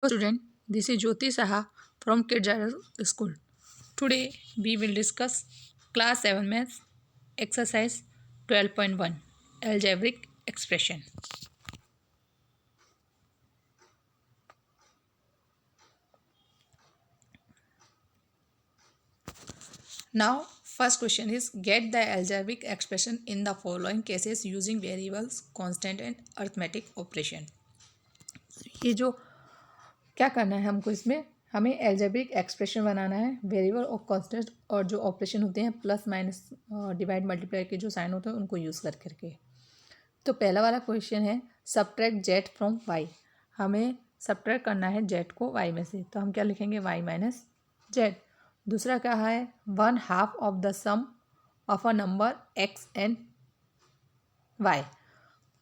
Student, this is Jyoti Saha from Kids School. Today we will discuss class 7 maths exercise 12.1 algebraic expression. Now first question is get the algebraic expression in the following cases using variables, constant and arithmetic operation. ये जो क्या करना है हमको इसमें हमें algebraic expression बनाना है variable और कांस्टेंट और जो ऑपरेशन होते हैं प्लस माइनस डिवाइड मल्टीप्लाई के जो साइन होते हैं उनको यूज़ कर करके। तो पहला वाला क्वेश्चन है सब्ट्रैक्ट जेड फ्रॉम वाई। हमें सब्ट्रैक्ट करना है जेड को वाई में से, तो हम क्या लिखेंगे वाई माइनस जेड। दूसरा क्या है 1/2 of the sum of a number x and y.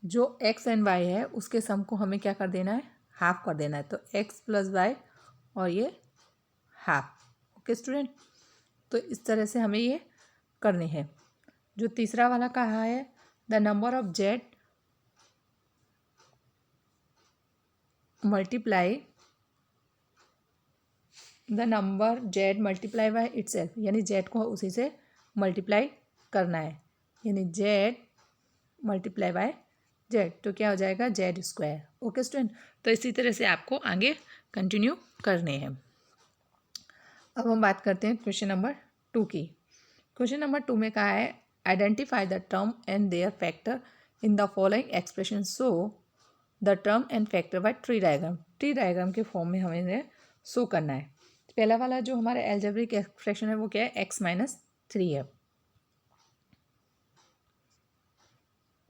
जो एक्स एंड वाई है उसके सम को हमें क्या कर देना है हाफ कर देना है, तो एक्स प्लस वाई और ये हाफ। ओके स्टूडेंट, तो इस तरह से हमें ये करनी है। जो तीसरा वाला कहा है the number of Z multiply the number Z multiply by itself, यानी जेड को उसी से मल्टीप्लाई करना है, यानी जेड मल्टीप्लाई बाय जेड, तो क्या हो जाएगा जेड स्क्वायर। ओके स्टूडेंट, तो इसी तरह से आपको आगे कंटिन्यू करने हैं। अब हम बात करते हैं क्वेश्चन नंबर 2 की। क्वेश्चन नंबर 2 में कहा है identify the term and their factor in the following expression, so the term and factor by tree diagram. Tree diagram के फॉर्म में हमें शो करना है। पहला वाला जो हमारा एल्जेब्रिक एक्सप्रेशन है वो क्या है x-3 है।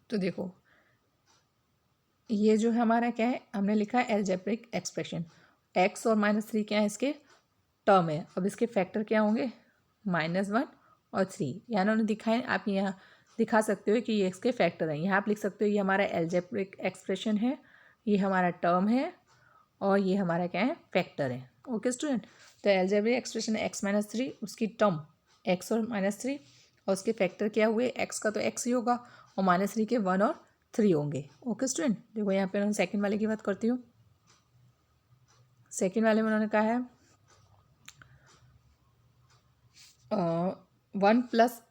तो देखो ये जो हमारा क्या है हमने लिखा है एल्जेब्रिक एक्सप्रेशन, x और -3 क्या है इसके टर्म है। अब इसके फैक्टर क्या होंगे -1 और 3, यहाँ उन्होंने दिखाए, आप यहाँ दिखा सकते हो कि ये इसके फैक्टर हैं। यहाँ आप लिख सकते हो ये हमारा एल्जेब्रिक एक्सप्रेशन है, ये हमारा टर्म है और ये हमारा क्या है फैक्टर है। ओके स्टूडेंट, तो एल्जेब्रिक एक्सप्रेशन है x-3, उसकी टर्म x और -3 और उसके फैक्टर क्या हुए x का तो x ही होगा और -3 के 1 और 3 होंगे। ओके स्टूडेंट, देखो यहाँ पे उन्होंने सेकेंड वाले की बात करती हूँ। सेकेंड वाले में उन्होंने कहा है 1 +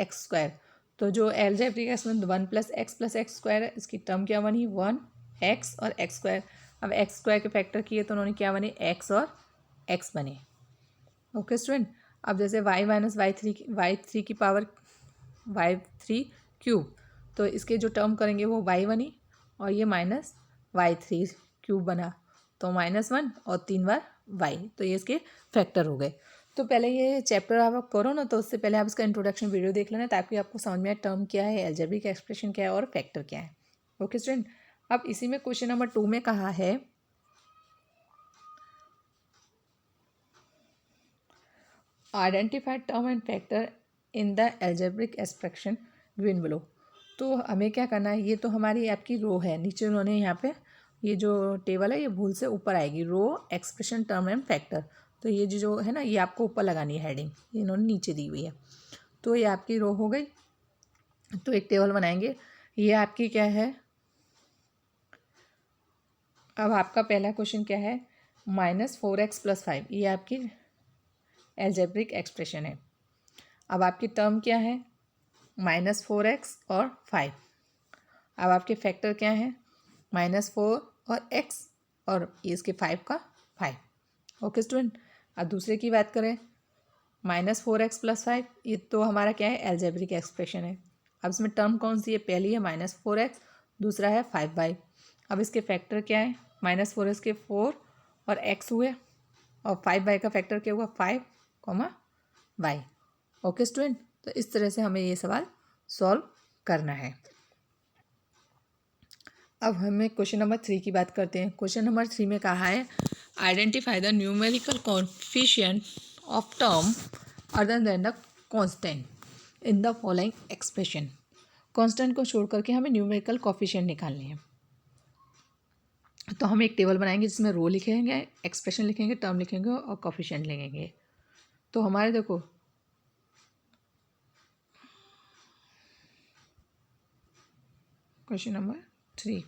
x स्क्वायर। तो जो एल्जेब्रिक है इसमें 1 + x स्क्वायर है, इसकी टर्म क्या बनी 1x और x स्क्वायर। अब x स्क्वायर के फैक्टर किए तो उन्होंने क्या बने x और x बने। ओके स्टूडेंट, अब जैसे y - y3 की पावर y3 क्यूब, तो इसके जो टर्म करेंगे वो y बनी और ये -y3 क्यूब बना, तो -1 और 3 बार y, तो ये इसके फैक्टर हो गए। तो पहले ये चैप्टर आप करो ना, तो उससे पहले आप इसका इंट्रोडक्शन वीडियो देख लेना ताकि आपको समझ में आए टर्म क्या है, एल्जेब्रिक एक्सप्रेशन क्या है और फैक्टर क्या है। ओके स्टूडेंट, अब इसी में क्वेश्चन नंबर 2 में कहा है identify term and factor in the algebraic expression given below. तो हमें क्या करना है, ये तो हमारी आपकी रो है, नीचे उन्होंने यहाँ पे ये जो टेबल है ये भूल से ऊपर आएगी रो एक्सप्रेशन टर्म एंड फैक्टर, तो ये जो है ना ये आपको ऊपर लगानी है हेडिंग, ये इन्होंने नीचे दी हुई है। तो ये आपकी रो हो गई। तो एक टेबल बनाएंगे, ये आपकी क्या है, अब आपका पहला क्वेश्चन क्या है -4x + 5, ये आपकी एल्जेब्रिक एक्सप्रेशन है। अब आपकी टर्म क्या है -4x और 5। अब आपके फैक्टर क्या है -4 और x और इसके 5 का 5। ओके स्टूडेंट, अब दूसरे की बात करें -4x + 5, ये तो हमारा क्या है एल्जेब्रिक एक्सप्रेशन है। अब इसमें टर्म कौन सी है, पहली है -4x, दूसरा है 5y। अब इसके फैक्टर क्या है -4x के 4 और x हुए और 5y का फैक्टर क्या हुआ 5, y। ओके स्टूडेंट, तो इस तरह से हमें ये सवाल सॉल्व करना है। अब हमें क्वेश्चन नंबर 3 की बात करते हैं। क्वेश्चन नंबर 3 में कहा है identify the numerical coefficient of term other than the constant in the following expression. Constant को छोड़ करके हमें न्यूमेरिकल कोएफिशिएंट निकालने हैं। तो हम एक टेबल बनाएंगे जिसमें रो लिखेंगे, एक्सप्रेशन लिखेंगे, टर्म लिखेंगे और कोएफिशिएंट लिखेंगे। तो हमारे देखो क्वेश्चन नंबर 3,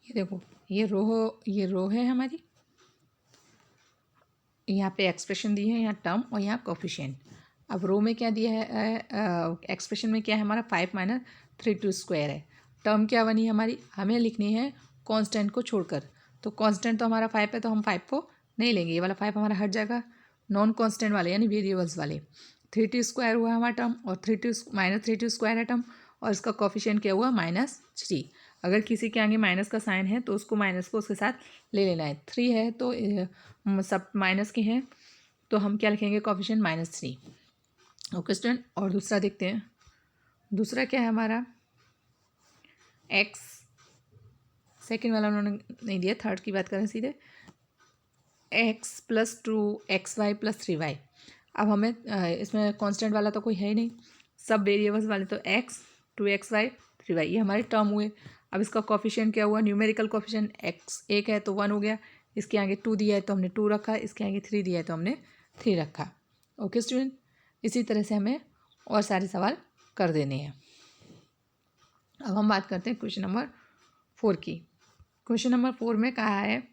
ये देखो, ये रो है हमारी, यहाँ पे एक्सप्रेशन दी है, यहाँ टर्म और यहाँ कोफिशिएंट। अब रो में क्या दिया है, एक्सप्रेशन में क्या है हमारा 5 माइनस 3 स्क्वायर है। टर्म क्या बनी हमारी, हमें लिखनी है कांस्टेंट को छोड़कर। तो कांस्टेंट तो हमारा 5 है, तो हम 5 को नहीं लेंगे, ये वाला 5 हमारा हट जाएगा। नॉन कांस्टेंट वाले यानी वेरिएबल्स वाले 3 स्क्वायर हुआ हमारा टर्म, और 3 माइनस 3 स्क्वायर है टर्म, और इसका कोफिशिएंट क्या हुआ -3। अगर किसी के आगे माइनस का साइन है तो उसको माइनस को उसके साथ ले लेना है। 3 है तो सब माइनस के हैं, तो हम क्या लिखेंगे, कोफिशिएंट -3। ओके स्टूडेंट, और दूसरा देखते हैं। दूसरा क्या है हमारा, एक्स, सेकेंड वाला उन्होंने नहीं दिया, थर्ड की बात करें सीधे, x plus 2xy plus 3y। अब हमें इसमें कांस्टेंट वाला तो कोई है ही नहीं, सब वेरिएबल्स वाले, तो x 2xy 3y ये हमारे टर्म हुए। अब इसका कोफिशिएंट क्या हुआ, न्यूमेरिकल कोफिशिएंट x 1 है तो 1 हो गया, इसके आगे 2 दिया है तो हमने 2 रखा, इसके आगे 3 दिया है तो हमने 3 रखा। ओके स्टूडेंट, इसी तरह से हमें और सारे सवाल कर देने हैं। अब हम बात करते हैं क्वेश्चन नंबर 4 की। क्वेश्चन नंबर 4 में कहा है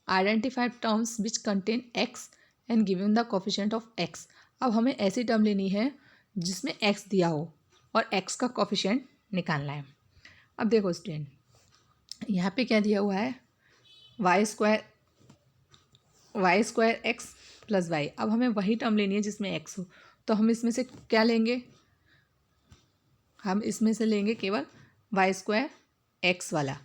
identify terms which contain x and given the coefficient of x। अब हमें ऐसी टर्म लेनी है जिसमें x दिया हो और x का कोफिशिएंट निकालना है। अब देखो स्टूडेंट, यहाँ पे क्या दिया हुआ है, y square x plus y. अब हमें वही टर्म लेनी है जिसमें x हो, तो हम इसमें से क्या लेंगे, हम इसमें से लेंगे केवल वाई स्क्वायर एक्स वाला,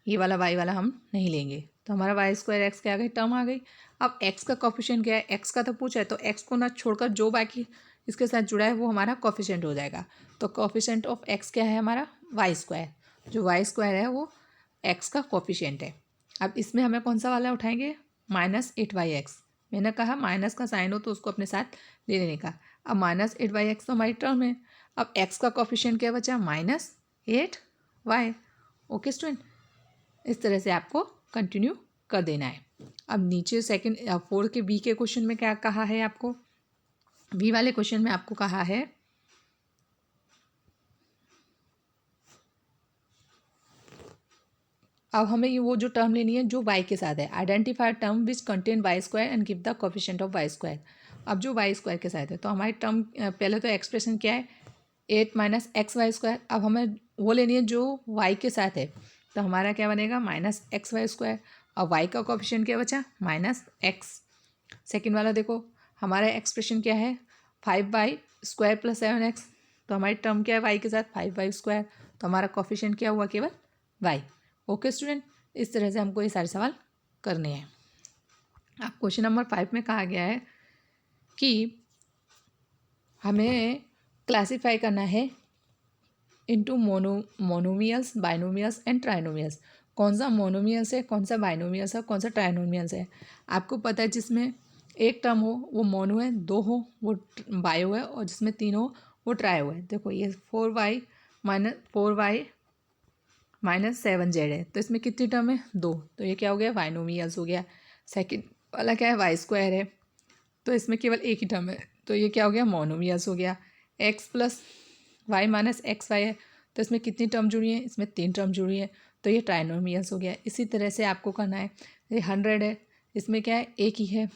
ये वाला वाई वाला हम नहीं लेंगे। तो हमारा वाई स्क्वायर एक्स क्या आ गई, टर्म आ गई। अब एक्स का कोफिशिएंट क्या है, एक्स का तो पूछा है, तो एक्स को ना छोड़कर जो बाकी इसके साथ जुड़ा है वो हमारा कोफिशिएंट हो जाएगा। तो कोफिशिएंट ऑफ एक्स क्या है हमारा, वाई स्क्वायर। जो वाई स्क्वायर है वो एक्स का कोफिशिएंट है। अब इसमें हमें कौन सा वाला उठाएंगे, -8y(x). मैंने कहा माइनस का साइन हो तो उसको अपने साथ ले लेने का। अब -8y(x) तो हमारी टर्म है। अब x का कोफिशिएंट क्या बचा, -8y। ओके स्टूडेंट, इस तरह से आपको कंटिन्यू कर देना है। अब नीचे सेकंड 4 के बी के क्वेश्चन में क्या कहा है आपको, बी वाले क्वेश्चन में आपको कहा है अब हमें ये वो जो टर्म लेनी है जो y के साथ है, identify term which contain y square and give the coefficient of y square. अब जो वाई स्क्वायर के साथ है तो हमारी टर्म पहले तो एक्सप्रेशन क्या है, 8 माइनस एक्स वाई स्क्वायर। अब हमें वो लेनी है जो y के साथ है, तो हमारा क्या बनेगा, -xy स्क्वायर। और y का कोफिशिएंट क्या बचा, -x। सेकेंड वाला देखो, हमारा एक्सप्रेशन क्या है, 5y स्क्वायर प्लस 7x। तो हमारी टर्म क्या है y के साथ, 5y स्क्वायर। तो हमारा कोफिशिएंट क्या हुआ, केवल y। ओके स्टूडेंट, इस तरह से हमको ये सारे सवाल करने हैं। अब क्वेश्चन नंबर 5 में कहा गया है कि हमें क्लासीफाई करना है into monomials, binomials and trinomials. कौन सा मोनोमियल्स है, कौन सा बाइनोमियल्स है, कौन सा ट्राइनोमियल्स है। आपको पता है जिसमें एक टर्म हो वो मोनो है, 2 हो वो बायो है, और जिसमें 3 हो वो ट्रायो है। देखो ये 4y माइनस 7z है, तो इसमें कितनी टर्म है, 2। तो ये क्या हो गया, बाइनोमियल्स हो गया। सेकंड वाला क्या है, वाई स्क्वायर है, तो इसमें केवल एक ही टर्म है, तो ये क्या हो गया, मोनोमियल्स हो गया। x plus y minus x y है, तो इसमें कितनी टर्म जुड़ी है, इसमें 3 टर्म जुड़ी है, तो ये ट्राइनोमियल्स हो गया। इसी तरह से आपको करना है, ये 100 है, इसमें क्या है, एक ही है,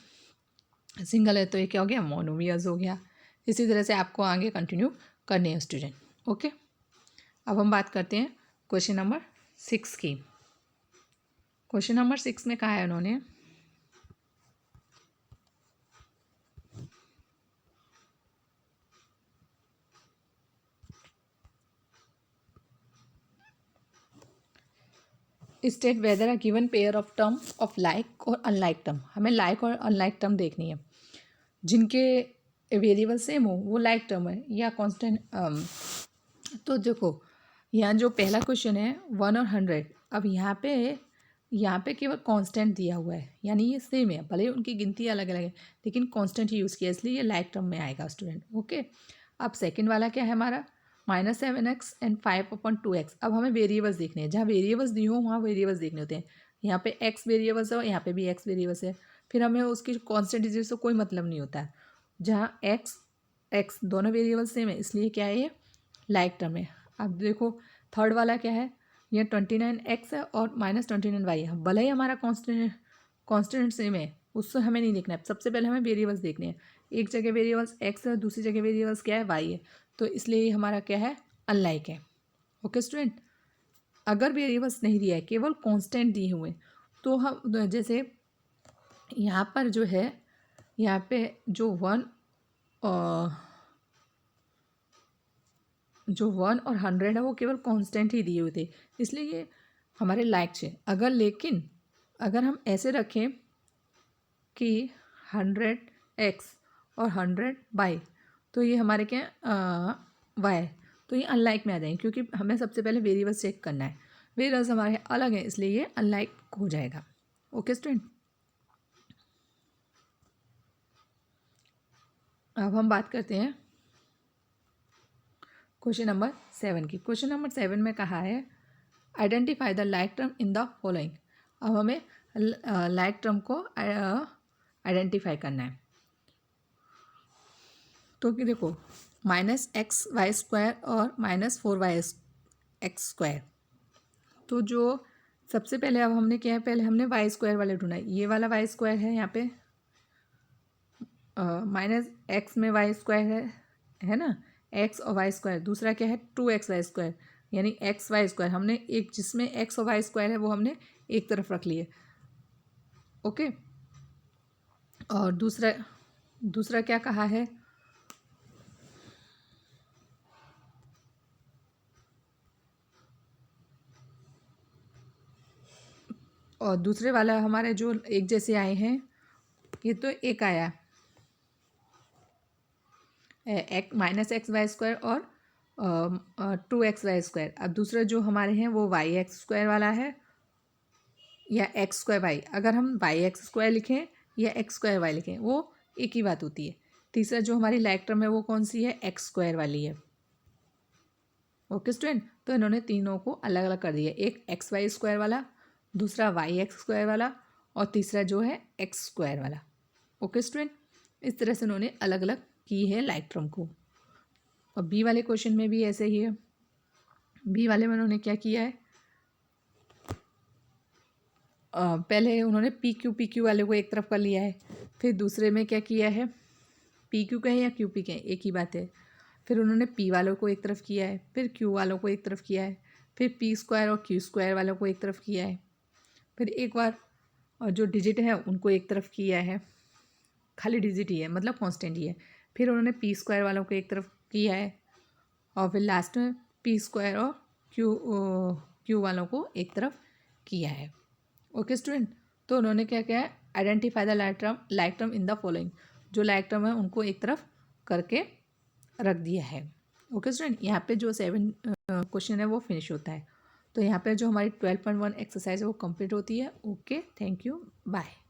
सिंगल है, तो ये क्या हो गया, मोनोमियल्स हो गया। इसी तरह से आपको आगे कंटिन्यू करने हैं स्टूडेंट। ओके, अब हम बात करते हैं क्वेश्चन नंबर 6 की। क्वेश्चन नंबर 6 में कहा है उन्होंने state whether a given pair of term of like और अनलाइक टर्म। हमें लाइक और अनलाइक टर्म देखनी है, जिनके वेरिएबल सेम हो वो लाइक टर्म है या कांस्टेंट। तो देखो यहाँ जो पहला क्वेश्चन है 1 और 100, अब यहाँ पे केवल कांस्टेंट दिया हुआ है, यानी ये सेम है, भले उनकी गिनती अलग अलग है लेकिन कांस्टेंट ही यूज़ किया, इसलिए ये लाइक टर्म में आएगा स्टूडेंट। ओके, अब सेकंड वाला क्या है हमारा, -7x एंड 5/2x। अब हमें वेरिएबल्स देखने हैं, जहाँ वेरिएबल्स दी हो वहाँ वेरिएबल्स देखने होते हैं। यहाँ पे x वेरिएबल्स है और यहाँ पे भी x वेरिएबल्स है, फिर हमें उसकी कांस्टेंट डिजिट से कोई मतलब नहीं होता है। जहाँ x दोनों वेरिएबल्स सेम है, इसलिए क्या है, ये लाइक टर्म है। अब देखो थर्ड वाला क्या है, ये 29x है और -29y है। भले ही हमारा कॉन्स्टेंट सेम है, उससे हमें नहीं देखना है। सबसे पहले हमें वेरिएबल्स देखने हैं। एक जगह वेरिएबल्स x है, दूसरी जगह वेरिएबल्स क्या है, y है, तो इसलिए ये हमारा क्या है, अनलाइक है। ओके स्टूडेंट, अगर वेरिएबल्स नहीं दिया है, केवल कांस्टेंट दिए हुए, तो हम जैसे यहाँ पर जो है, यहाँ पे जो 1 और 100 है वो केवल कांस्टेंट ही दिए हुए थे, इसलिए ये हमारे लायक है। अगर हम ऐसे रखें कि 100x और 100y, तो ये हमारे क्या y, तो ये अनलाइक में आ जाएंगे, क्योंकि हमें सबसे पहले वेरिएबल्स चेक करना है। वेरिएबल्स हमारे अलग हैं, इसलिए ये अनलाइक हो जाएगा। ओके स्टूडेंट, अब हम बात करते हैं क्वेश्चन नंबर 7 की। क्वेश्चन नंबर 7 में कहा है identify the like term in the following. अब हमें लाइक टर्म को आइडेंटिफाई करना है। तो कि देखो -xy² और -4yx², तो जो सबसे पहले अब हमने क्या है, पहले हमने y² वाले ढूंढा है। ये वाला y² है, यहाँ पे -x में y² है ना, x और y²। दूसरा क्या है 2xy², यानी xy²। हमने एक जिसमें x और y² है वो हमने एक तरफ रख लिए। ओके, और दूसरा क्या कहा है, और दूसरे वाला हमारे जो एक जैसे आए हैं, ये तो एक आया -xy² और 2xy²। अब दूसरा जो हमारे हैं वो yx² वाला है या x²y। अगर हम yx² लिखें या x²y लिखें वो एक ही बात होती है। तीसरा जो हमारी लाइक टर्म है वो कौन सी है, x² वाली है। ओके स्टूडेंट, तो इन्होंने तीनों को अलग अलग कर दिया, एक xy² वाला, दूसरा yx² वाला, और तीसरा जो है x² वाला। ओके स्टूडेंट, इस तरह से उन्होंने अलग अलग की है लाइक टर्म को। और बी वाले क्वेश्चन में भी ऐसे ही है। बी वाले में उन्होंने क्या किया है, पहले उन्होंने पी क्यू वाले को एक तरफ कर लिया है, फिर दूसरे में क्या किया है, पी क्यू कहें या क्यू पी कहें एक ही बात है। फिर उन्होंने पी वालों को एक तरफ किया है, फिर क्यू वालों को एक तरफ किया है, फिर p² और q² वालों को एक तरफ किया है, फिर एक बार और जो डिजिट है उनको एक तरफ किया है, खाली डिजिट ही है मतलब कांस्टेंट ही है। फिर उन्होंने p² वालों को एक तरफ किया है, और फिर लास्ट में p² और क्यू वालों को एक तरफ किया है। ओके स्टूडेंट, तो उन्होंने क्या किया है, identify the like term in the following. जो लाइक टर्म है उनको एक तरफ करके रख दिया है। ओके स्टूडेंट, यहाँ पे जो 7 क्वेश्चन है वो फिनिश होता है। तो यहाँ पे जो हमारी 12.1 एक्सरसाइज है वो कंप्लीट होती है। Okay, thank you, bye.